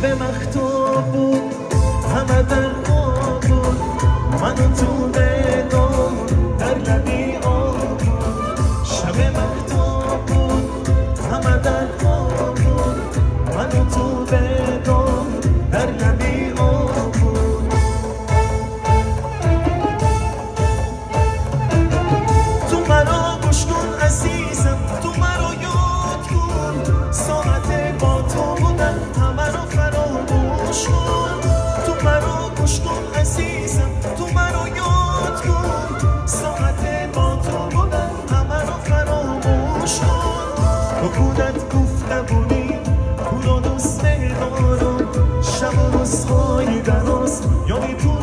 شب مختوب بود همه در خواب بود منو تو بدام در لبی آب بود شب مختوب بود همه در خواب بود منو تو بدام در لبی آب بود تو مرا گوش کن عزیزم تو مرا یاد کن ساعت با تو بودم همه رو فراموش کن تو مرا گوش کن عزیزم تو مرا یاد کن ساعت با تو بودم همه رو فراموش کن با خودت گفته بودی خدا دوست دارم شب و روزهای دراز یادی تو